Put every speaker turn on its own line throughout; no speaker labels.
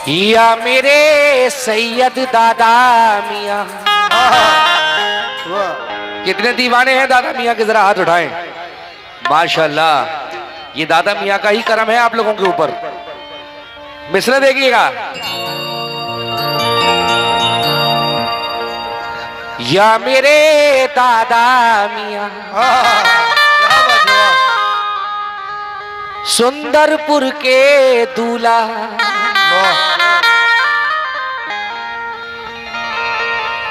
या मेरे सैयद दादा मियाँ। कितने दीवाने हैं दादा मियाँ के, जरा हाथ उठाएं। माशाल्लाह, ये दादा मियाँ का ही करम है आप लोगों के ऊपर। मिसरे देखिएगा। या मेरे दादा मियाँ सुंदरपुर के दूल्हा,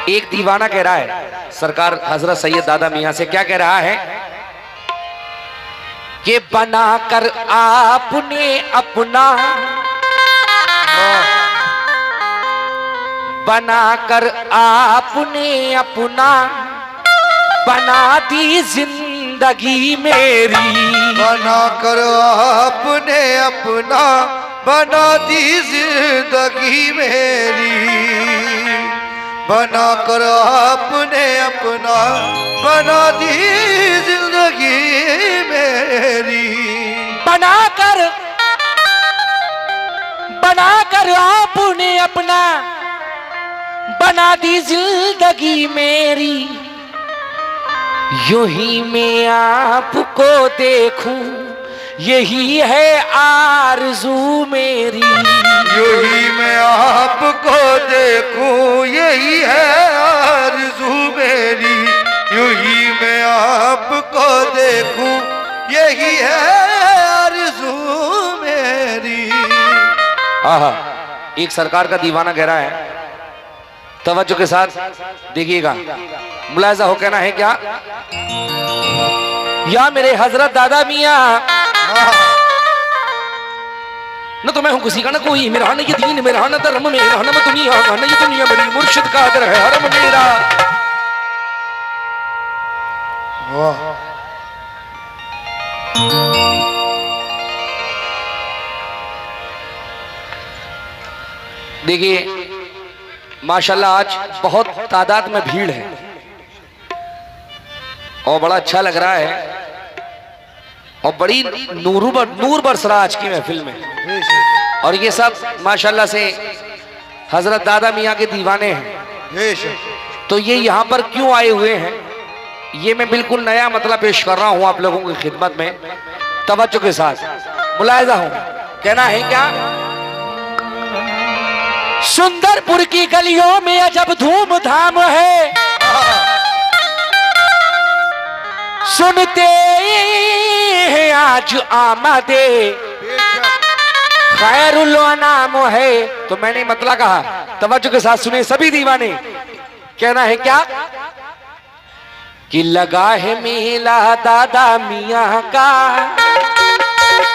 एक दीवाना कह रहा है सरकार हजरत सैयद दादा मियाँ से, क्या कह रहा है कि बनाकर आपने अपना, बनाकर आपने अपना बना दी जिंदगी मेरी,
बनाकर आपने अपना बना दी जिंदगी मेरी, बनाकर आपने अपना बना दी जिंदगी मेरी,
बनाकर आपने अपना बना दी जिंदगी मेरी, यूं ही मैं आपको देखूं यही है आरज़ू मेरी,
यूं ही मैं आपको देखूं यही है आरज़ू मेरी, यूं ही मैं आपको देखूं यही है आरज़ू मेरी।
आहा, एक सरकार का दीवाना कह रहा है, तवज्जो के साथ देखिएगा, मुलाहिजा हो कहना है क्या। या मेरे हजरत दादा मियाँ, न तो मैं हूं किसी का न कोई, मेरा न ये दीन मेरा न धर्म मेरा, न मैं दुनिया का न ये दुनिया मेरी, मुर्शिद का दर है हरम मेरा। देखिए माशाल्लाह आज बहुत तादाद में भीड़ है और बड़ा अच्छा लग रहा है और बड़ी नूर बरस रहा आज की महफिल में। और ये सब माशाल्लाह से हजरत दादा मियाँ के दीवाने हैं। तो ये यहाँ पर क्यों आए हुए हैं, ये मैं बिल्कुल नया मतलब पेश कर रहा हूँ आप लोगों की खिदमत में, तवज्जो के साथ मुलाहिजा हो। कहना है क्या, सुंदरपुर की गलियों में अजब धूमधाम है, सुनते हैं आज आमदे खैरुल नाम है। तो मैंने मतलब कहा, तवज्जो के साथ सुने सभी दीवाने। कहना है क्या कि लगा है मेला दादा मियाँ का।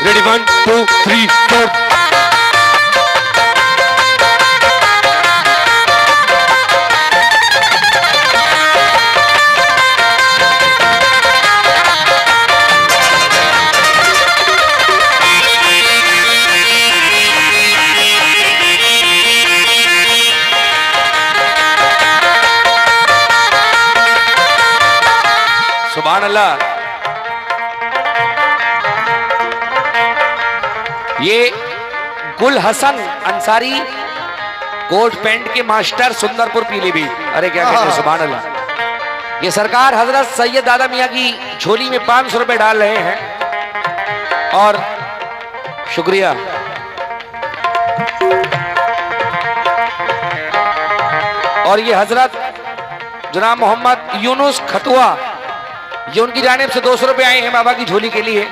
रेडी 1 2 3 4। सुभान अल्लाह। ये गुल हसन अंसारी कोट पेंट के मास्टर सुंदरपुर पीलीभीत। अरे क्या कहते हैं, सुभान अल्लाह। ये सरकार हजरत सैयद दादा मियाँ की झोली में 500 रुपए डाल रहे हैं और शुक्रिया। और ये हजरत जनाब मोहम्मद यूनुस खतुआ, ये उनकी जानिब से 200 रुपए आए हैं बाबा की झोली के लिए।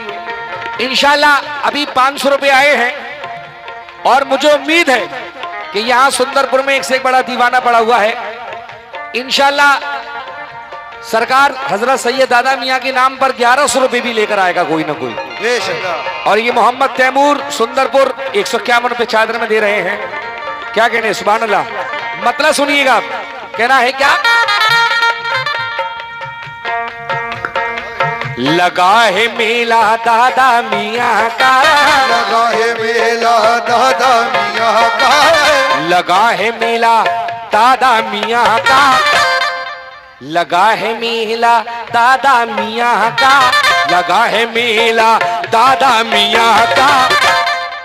इंशाल्लाह अभी 500 रुपए आए हैं और मुझे उम्मीद है कि यहाँ सुंदरपुर में एक से एक बड़ा दीवाना पड़ा हुआ है। इंशाल्लाह सरकार हजरत सैयद दादा मियाँ के नाम पर 1100 रुपए भी लेकर आएगा कोई ना कोई। और ये मोहम्मद तैमूर सुंदरपुर 151 रुपए चादर में दे रहे हैं। क्या कहने, सुभान अल्लाह। मतलब सुनिएगा, कहना है क्या, लगा है मेला दादा मियाँ का,
लगा है मेला दादा मियाँ का,
लगा है मेला दादा मियाँ का, लगा है मेला दादा मियाँ का, लगा है मेला दादा मियाँ का।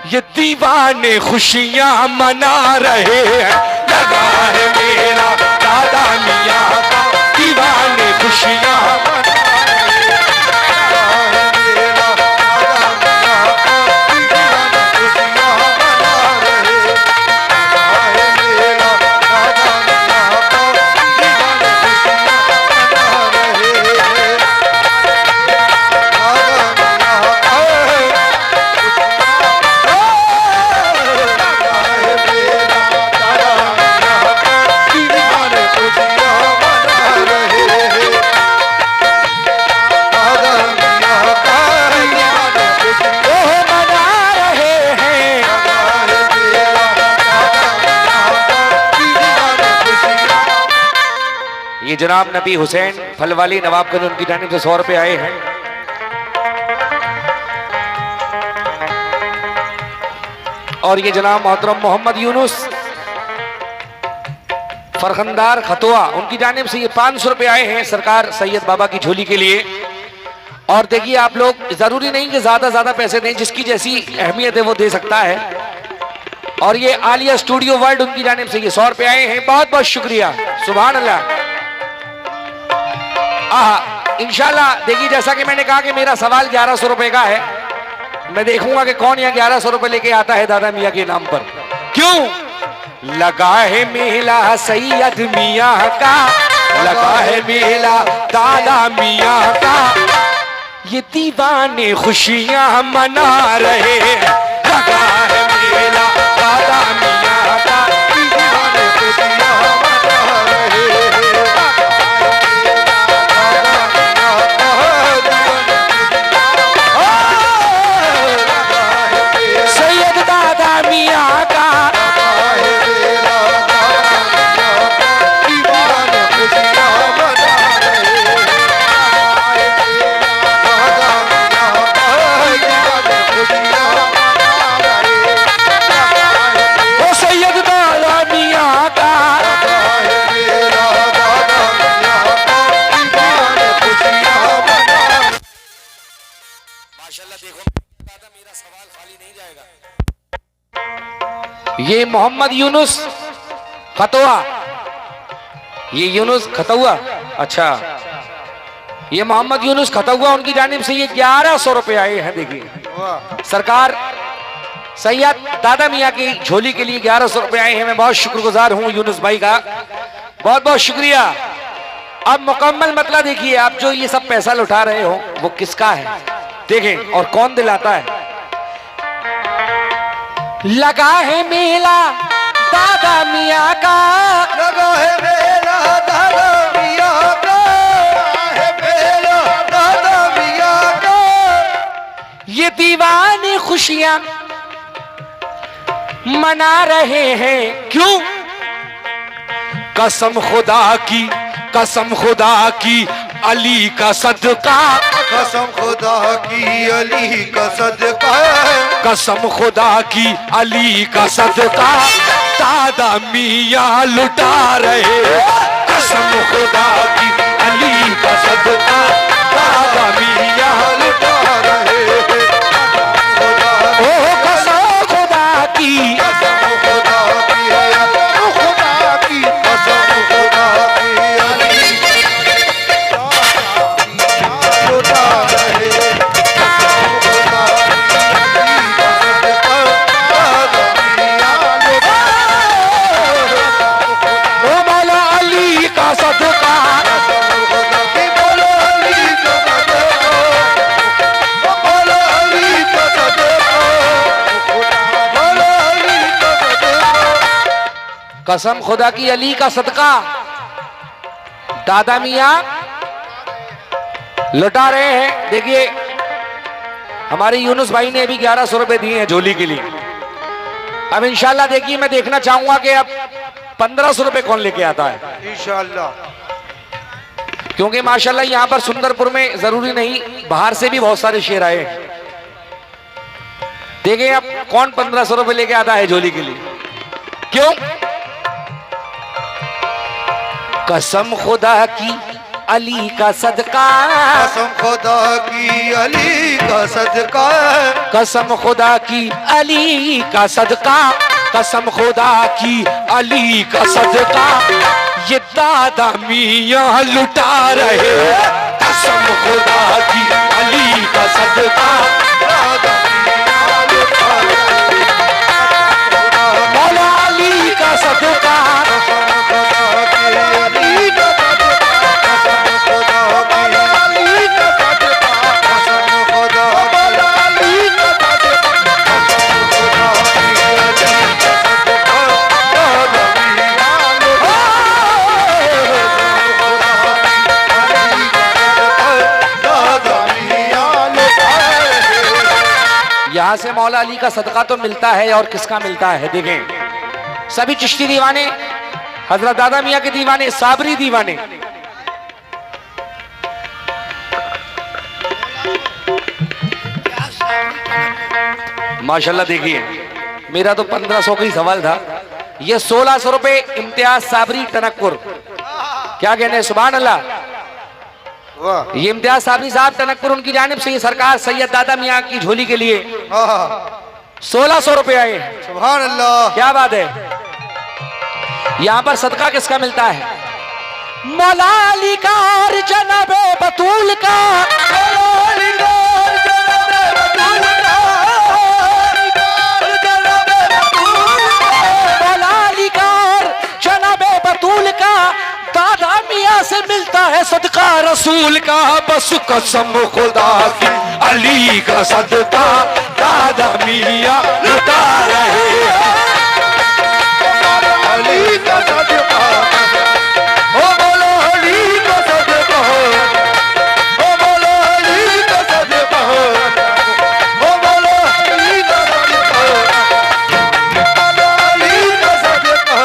ये दीवाने खुशियां मना रहे हैं, लगा है मेला दादा मियाँ का, दीवाने खुशियां मना ये जनाब नबी हुसैन फलवाली नवाबगंज उनकी जानिब से 100 रुपए आए हैं। और ये जनाब मोहतरम मोहम्मद यूनुस फरखंदार खतुआ उनकी जानिब से ये 500 रुपए आए हैं सरकार सैयद बाबा की झोली के लिए। और देखिए आप लोग जरूरी नहीं कि ज्यादा पैसे दें, जिसकी जैसी अहमियत है वो दे सकता है। और ये आलिया स्टूडियो वर्ल्ड उनकी जानिब से ये 100 रुपए आए हैं, बहुत बहुत शुक्रिया, सुभान अल्लाह। इंशाल्लाह देखिए जैसा कि मैंने कहा कि मेरा सवाल 1100 रुपए का है, मैं देखूंगा कि कौन यहाँ 1100 रुपए लेके आता है दादा मियाँ के नाम पर। क्यों लगा है मेला सैयद मियाँ का, लगा है मेला दादा मियाँ का, ये दीवाने खुशियां मना रहे हैं, लगा है मेला दादा मियाँ का, दीवाने खुशियां मना रहे हैं। ये मोहम्मद यूनुस खतुआ, ये यूनुस खतुआ, अच्छा ये मोहम्मद यूनुस खतुआ उनकी जानिब से ये 1100 रुपए आए हैं। देखिए सरकार सैयद दादा मियाँ की झोली के लिए 1100 रुपए आए हैं। मैं बहुत शुक्रगुजार हूँ यूनुस भाई का, बहुत बहुत शुक्रिया। अब मुकम्मल मतलब देखिए, आप जो ये सब पैसा लुटा रहे हो वो किसका है देखें और कौन दिलाता है। लगा है मेला दादा मियाँ का,
लगा है मेला दादा मियाँ का, है मेला दादा मियाँ का,
ये दीवाने खुशियां मना रहे हैं। क्यों कसम खुदा की अली का सदका,
कसम खुदा की अली का सदका,
कसम खुदा की अली का सदका, दादा मियाँ लुटा रहे, कसम खुदा की अली का सदका, दादा मियाँ लुटा रहे। ओ कसम खुदा की,
कसम खुदा की, खुदा की कसम खुदा की अली लुटा रहे, कसम खुदा की अली का सदका, दादा मियाँ लुटा रहे।
ओ मौला अली का सदका,
कसम खुदा की बोलो अली का सदका, बोलो अली का सदका, बोलो अली का सदका।
कसम खुदा की अली का सदका, दादा मियाँ लुटा रहे हैं। देखिए हमारे यूनुस भाई ने अभी 1100 रुपए दिए हैं झोली के लिए। अब इंशाल्लाह देखिए मैं देखना चाहूंगा कि अब 1500 रुपए कौन लेके आता है,
इंशाअल्लाह।
क्योंकि माशाल्लाह यहाँ पर सुंदरपुर में जरूरी नहीं बाहर से भी बहुत सारे शेर आए हैं। देखिए अब कौन 1500 रुपए लेके आता है झोली के लिए। क्यों कसम खुदा की अली का सदका,
कसम खुदा की अली का सदका है,
कसम खुदा की अली का सदका, कसम खुदा की अली का सदका, ये दादा मियां लुटा रहे, कसम खुदा की अली का सदका, मौला अली का सदका, यहाँ से मौला अली का सदका तो मिलता है और किसका मिलता है देखें, सभी चिश्ती दीवाने, हजरत दादा मियाँ के दीवाने, साबरी दीवाने, माशाल्लाह। देखिए मेरा तो 1500 का ही सवाल था, ये 1600 रुपए इम्तियाज साबरी टनकपुर, क्या कहने हैं, सुभान अल्लाह। ये इम्तियाज साबरी साहब टनकपुर, उनकी जानिब से ये सरकार सैयद दादा मियाँ की झोली के लिए 1600 रुपए आए।
सुभान अल्लाह,
क्या बात है। यहाँ पर सदका किसका मिलता है, मौला अली का और जनाबे बतूल का, मौला अली का और जनाबे बतूल का, दादा मियाँ से मिलता है सदका रसूल का, बस कसम खुदा की अली का सदका, दादा मियाँ लुटा रहे हैं,
अली का सदका, ओ बोलो अली का सदका, ओ बोलो अली का सदका, ओ बोलो अली का सदका, अली का सदका।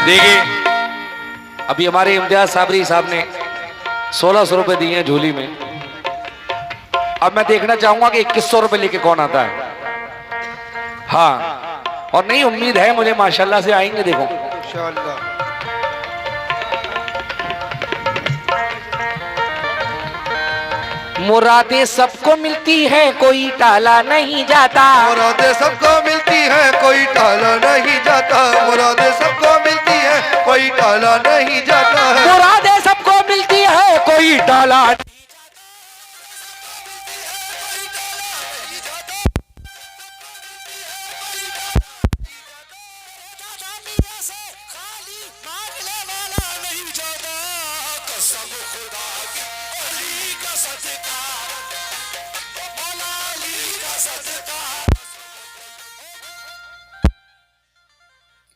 देखिए अभी हमारे इम्तियाज साबरी साहब ने 1600 रुपए दिए हैं झोली में, अब मैं देखना चाहूंगा कि 2100 रुपए लेके कौन आता है। हाँ, और नहीं उम्मीद है मुझे माशाल्लाह से आएंगे, देखो
इंशाअल्लाह।
मुरादें सबको मिलती है, कोई टाला नहीं जाता,
मुरादें सबको मिलती है, कोई टाला नहीं जाता, मुरादें सबको मिलती है, कोई टाला नहीं जाता है,
मुरादें सबको मिलती है, कोई टाला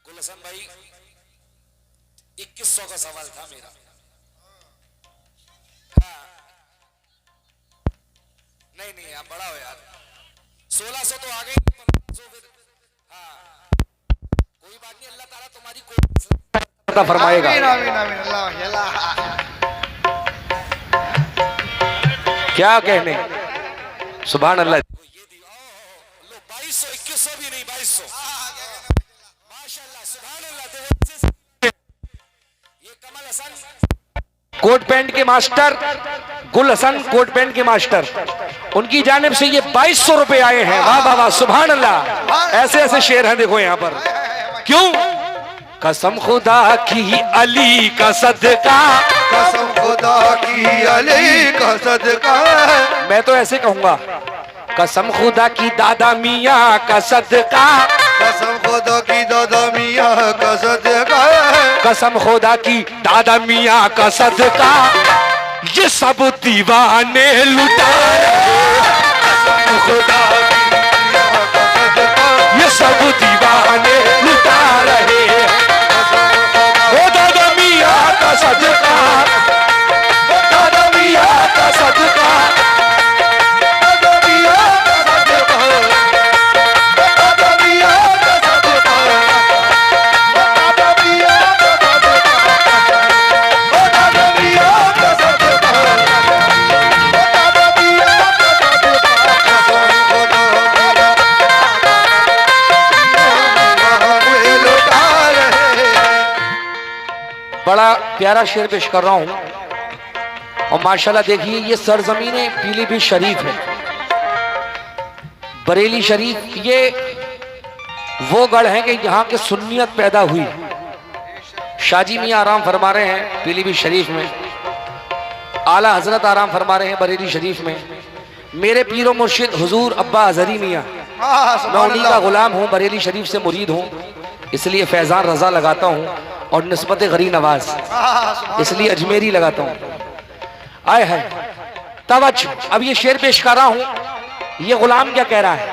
गुलशन भाई 2100 का सवाल था मेरा। हाँ। नहीं आप बड़ा हो यार, 1600 तो आ गए, 1500 फिर। हाँ कोई बात नहीं, अल्लाह ताला तुम्हारी कोई फरमाएगा।
आमीन आमीन आमीन, अल्लाह अल्लाह।
क्या कहने, सुभान अल्लाह। ये दी लो 2200, 2100 भी नहीं, 2200 माशाल्लाह, सुभान अल्लाह। ये कमल हसन कोट पैंट के मास्टर, गुल हसन कोट पैंट के मास्टर, उनकी जानिब से ये 2200 रुपए आए हैं। वाह वाह वाह, सुभान अल्लाह। ऐसे ऐसे शेर हैं देखो यहाँ पर। क्यों, कसम खुदा की अली का सदका,
कसम खुदा की अली का सदका है,
मैं तो ऐसे कहूंगा, कसम खुदा की दादा मियाँ का सदका,
कसम खुदा की दादा मियाँ का सदका है,
कसम खुदा की दादा मियाँ का सदका, ये सब दीवाने लुटा रहे, कसम खुदा की
मियाँ का सदका,
ये सब दीवाने लुटा रहे, ओ दादा मियाँ का सदका, दादा मियाँ का सदका,
दादा मियाँ का सदका, दादा मियाँ का सदका, दादा मियाँ का सदका, दादा मियाँ का सदका, दादा मियाँ का सदका, लुटा रहे।
बड़ा प्यारा शेर पेश कर रहा हूं और माशाल्लाह देखिए ये सरजमीन पीलीभीत शरीफ है, बरेली शरीफ। ये वो गढ़ है कि यहाँ के सुन्नियत पैदा हुई। शाजी मियाँ आराम फरमा रहे हैं पीलीभीत शरीफ में, आला हजरत आराम फरमा रहे हैं बरेली शरीफ में। मेरे पीरो मुर्शिद हुजूर अब्बा अजहरी मियाँ, मैं उन्हीं का गुलाम हूँ, बरेली शरीफ से मुरीद हूँ, इसलिए फैजान रजा लगाता हूँ और निस्बत गरी नवाज इसलिए अजमेरी लगाता हूँ। आए है तवज्जो, अब ये शेर पेश कर रहा हूँ। ये गुलाम क्या कह रहा है,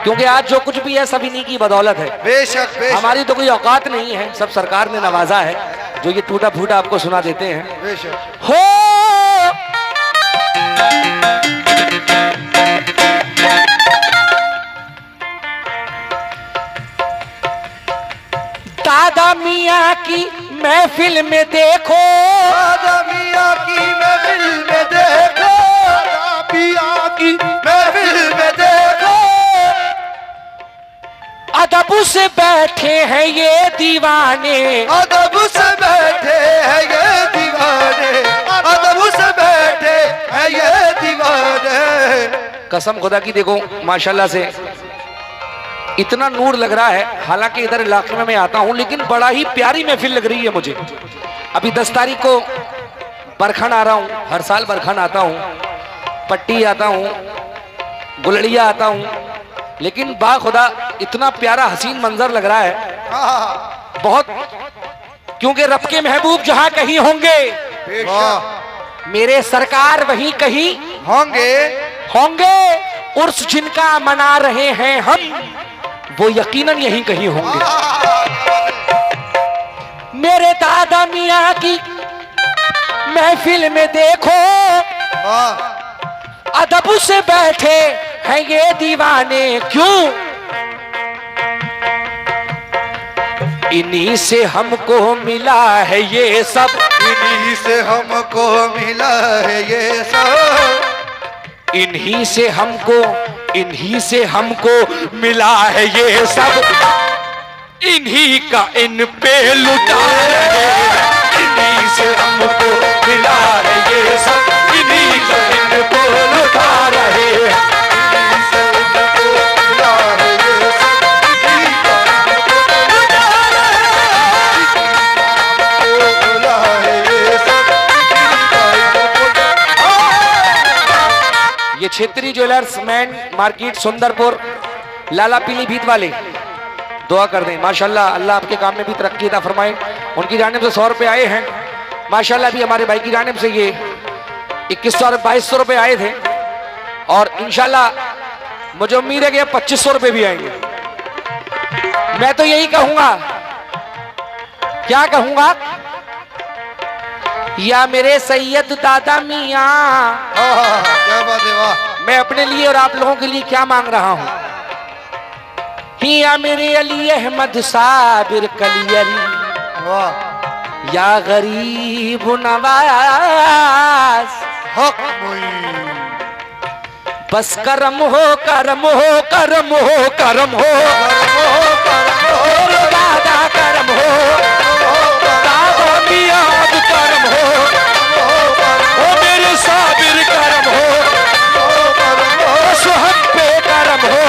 क्योंकि आज जो कुछ भी है सब इन्हीं की बदौलत है।
बेशक बेशक
हमारी तो कोई औकात नहीं है, सब सरकार ने नवाजा है, जो ये टूटा फूटा आपको सुना देते हैं।
बेशक।
हो दादा मियाँ की महफिल में देखो,
दादा मियाँ की महफिल में देखो, दादा मियाँ की महफिल में देखो,
अदब से बैठे हैं ये दीवाने,
अदब से बैठे हैं ये दीवाने, अदब से बैठे हैं ये दीवाने।
कसम खुदा की देखो माशाल्लाह से इतना नूर लग रहा है। हालांकि इधर इलाके में मैं आता हूं, लेकिन बड़ा ही प्यारी महफिल लग रही है मुझे। अभी 10 तारीख को बरखन आ रहा हूं, हर साल बरखन आता हूं, पट्टी आता हूं, गुलड़िया आता हूं, लेकिन बाखुदा इतना प्यारा हसीन मंजर लग रहा है बहुत, क्योंकि रब के महबूब जहां कहीं होंगे मेरे सरकार वहीं कहीं
होंगे,
होंगे। उर्स जिनका मना रहे हैं हम, वो यकीनन यहीं कहीं होंगे। मेरे दादा मियाँ की महफिल में देखो, अदब से बैठे हैं ये दीवाने, क्यों? इन्हीं से हमको मिला है ये सब,
इन्हीं से हमको मिला है ये सब,
इन्हीं से हमको मिला है ये सब, इन्हीं का इन पे लुटा रहे, इन्हीं से हमको मिला है ये सब, इन्हीं का इन पे लुटा रहे,
इन्हीं से हमको मिला है ये सब, इन्हीं का लुटा है ये सब,
ये क्षेत्रीय ज्वेलर्स मैन मार्केट सुंदरपुर लाला पीलीभीत वाले दुआ कर दें माशाल्लाह, अल्लाह आपके काम में भी तरक्की अता फरमाए। उनकी जानिब से 100 रुपए आए हैं माशाल्लाह। भी हमारे भाई की जानिब से ये 2100 और 2200 रुपए आए थे, और इंशाल्लाह मुझे उम्मीद है कि 2500 रुपए भी आएंगे। मैं तो यही कहूंगा, क्या कहूंगा, या मेरे सैयद दादा मियाँ,
क्या बात है, वाह।
मैं अपने लिए और आप लोगों के लिए क्या मांग रहा हूं, या मेरे अली अहमद साबिर कलियरी,
वाह।
या गरीब नवाज,
हक मुई,
बस करम हो करम हो करम हो करम हो, मेरे दादा करम हो, दादा मियाँ अब करम हो, ओ मेरे साबिर करम हो, बस हम पे करम हो,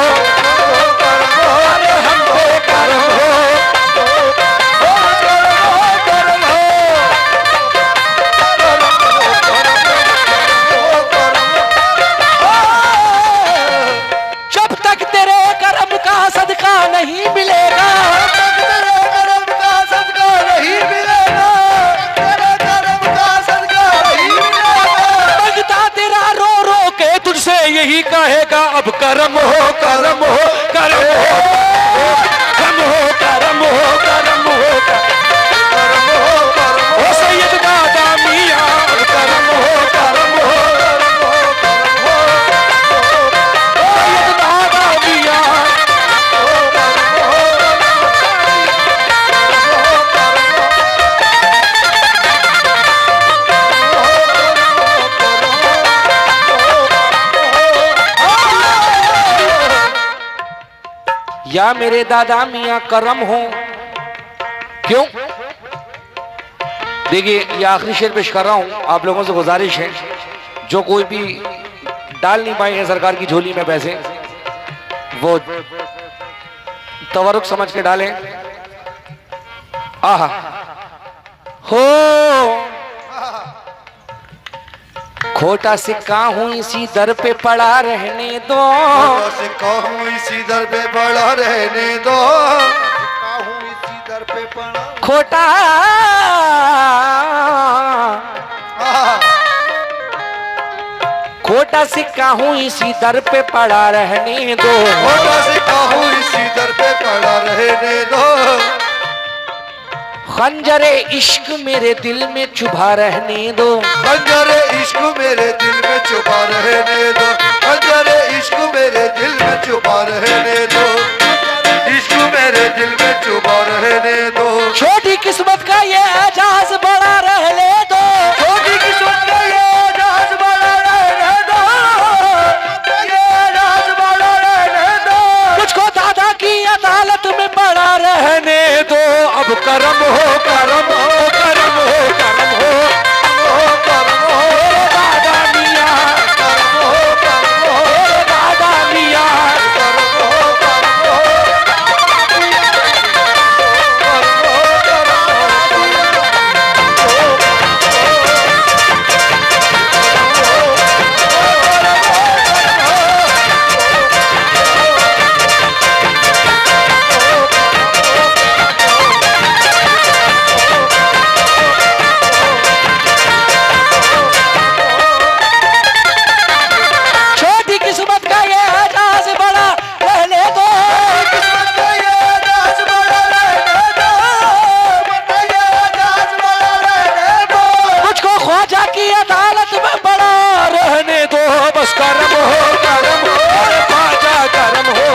हम पे करम हो, करम हो। जब तक तेरे करम का सदका नहीं मिलेगा,
तेरे करम का सदका नहीं मिलेगा, तेरे करम का सदका नहीं मिलेगा,
मंगता तेरा रो रो के तुझसे यही कहेगा अब करम हो करम हो करम हो, करम हो करम हो करम हो,
करम हो, करम हो,
ओ सैयद दादा मियाँ करम हो करम हो, सैयद दादा मियाँ, या मेरे दादा मियाँ करम हो, क्यों? देखिए ये आखिरी शेर पेश कर रहा हूं, आप लोगों से गुजारिश है जो कोई भी डाल नहीं पाए हैं सरकार की झोली में पैसे, वो तवरुक समझ के डालें। आहा हो खोटा सिक्का हूं इसी दर पे पड़ा रहने दो,
खोटा सिक्का हूं इसी दर पे पड़ा रहने दो, सिक्का हूं इसी दर पे पड़ा।
खोटा खोटा सिक्का हूं इसी दर पे पड़ा रहने दो,
खोटा सिक्का हूं इसी दर पे पड़ा रहने दो,
खंजरे इश्क मेरे दिल में चुभा रहने दो,
खंजरे इश्क मेरे दिल में छुपा रहने दो, खंजरे इश्क मेरे दिल में छुपा रहने दो, इश्क मेरे दिल में छुपा रहने दो।
छोटी किस्मत का ये एजाज बड़ा रहने दो,
छोटी किस्मत का ये एजाज बड़ा रहने दो, ये एजाज बड़ा रहने दो,
मुझको दादा की अदालत में बड़ा रहने दो। अब करम हो करम हो करम हो करम हो
करम हो
दादा मियां,
करम हो करम हो
दादा मियां,
करम हो करम हो
छोटी किस्मत का ये एजाज बड़ा रहने दो,
किस्मत का ये एजाज बड़ा रहने दो, ये एजाज बड़ा रहने दो,
मुझको ख्वाजा की अदालत में बड़ा रहने दो। बस करम हो करम हो ख्वाजा करम हो,